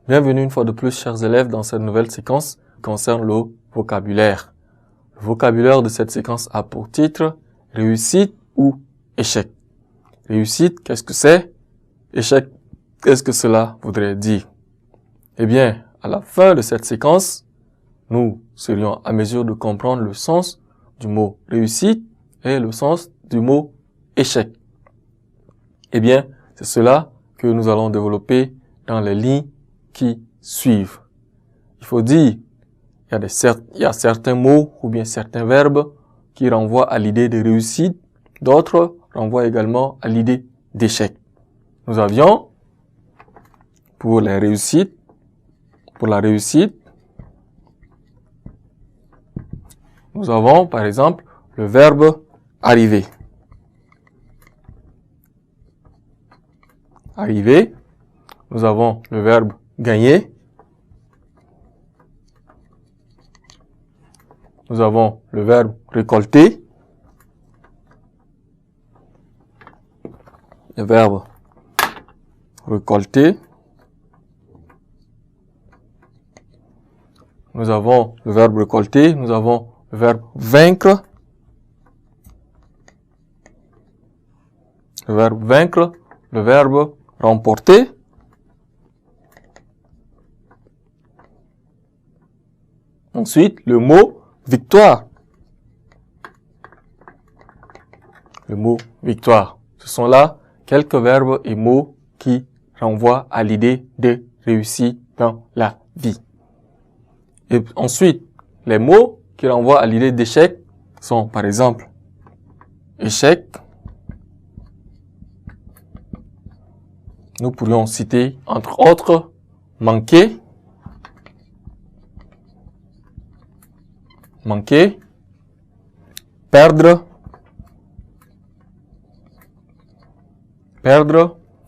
Bienvenue une fois de plus, chers élèves, dans cette nouvelle séquence qui concerne le vocabulaire. Le vocabulaire de cette séquence a pour titre « Réussite » ou « Échec ». Réussite, qu'est-ce que c'est? Échec, qu'est-ce que cela voudrait dire? Eh bien, à la fin de cette séquence, nous serions à mesure de comprendre le sens du mot « réussite » et le sens du mot « échec ». Eh bien, c'est cela que nous allons développer dans les lignes qui suivent. Il faut dire, il y a certains mots ou bien certains verbes qui renvoient à l'idée de réussite, d'autres renvoient également à l'idée d'échec. Nous avions, pour la réussite, nous avons par exemple le verbe arriver. Arriver. Nous avons le verbe gagner. Nous avons le verbe récolter. Le verbe récolter. Nous avons le verbe récolter. Nous avons le verbe vaincre. Le verbe vaincre. Le verbe remporter. Ensuite, le mot victoire. Le mot victoire. Ce sont là quelques verbes et mots qui renvoient à l'idée de réussite dans la vie. Et ensuite, les mots qui renvoient à l'idée d'échec sont par exemple échec. Nous pourrions citer entre autres manquer. Manquer, perdre,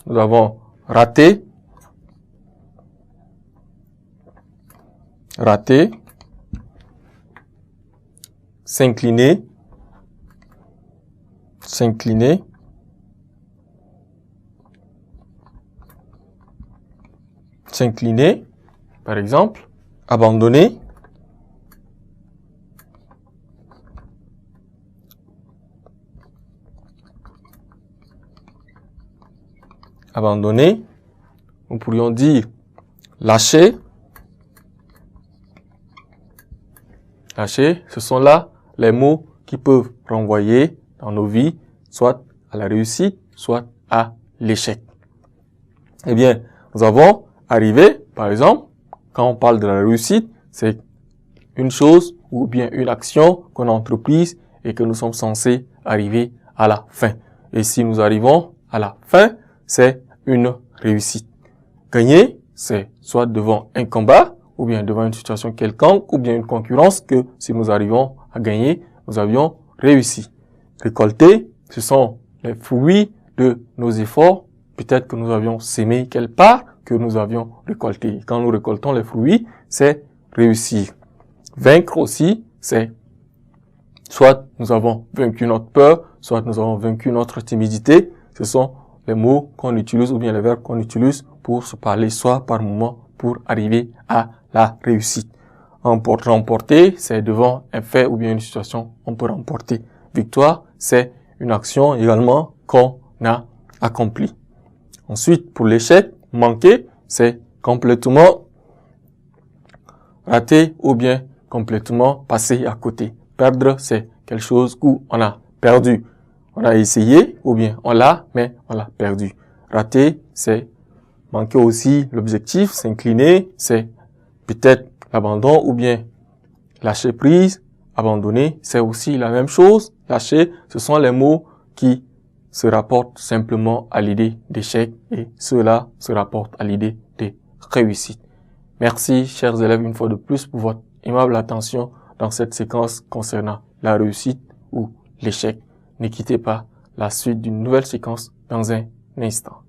nous avons rater, s'incliner, par exemple, abandonner, nous pourrions dire lâcher. Lâcher, ce sont là les mots qui peuvent renvoyer dans nos vies, soit à la réussite, soit à l'échec. Eh bien, nous avons arrivé, par exemple, quand on parle de la réussite, c'est une chose ou bien une action qu'on a entreprise et que nous sommes censés arriver à la fin. Et si nous arrivons à la fin, c'est une réussite. Gagner, c'est soit devant un combat, ou bien devant une situation quelconque, ou bien une concurrence que si nous arrivons à gagner, nous avions réussi. Récolter, ce sont les fruits de nos efforts. Peut-être que nous avions sémé quelque part, que nous avions récolté. Quand nous récoltons les fruits, c'est réussir. Vaincre aussi, c'est soit nous avons vaincu notre peur, soit nous avons vaincu notre timidité. Ce sont les mots qu'on utilise ou bien les verbes qu'on utilise pour se parler soit par moment pour arriver à la réussite. Remporter, c'est devant un fait ou bien une situation, on peut remporter. Victoire, c'est une action également qu'on a accomplie. Ensuite, pour l'échec, manquer, c'est complètement rater ou bien complètement passer à côté. Perdre, c'est quelque chose où on a perdu. On a essayé, ou bien on l'a, mais on l'a perdu. Rater, c'est manquer aussi l'objectif, s'incliner, c'est peut-être l'abandon, ou bien lâcher prise. Abandonner, c'est aussi la même chose. Lâcher, ce sont les mots qui se rapportent simplement à l'idée d'échec, et cela se rapporte à l'idée de réussite. Merci, chers élèves, une fois de plus pour votre aimable attention dans cette séquence concernant la réussite ou l'échec. Ne quittez pas la suite d'une nouvelle séquence dans un instant.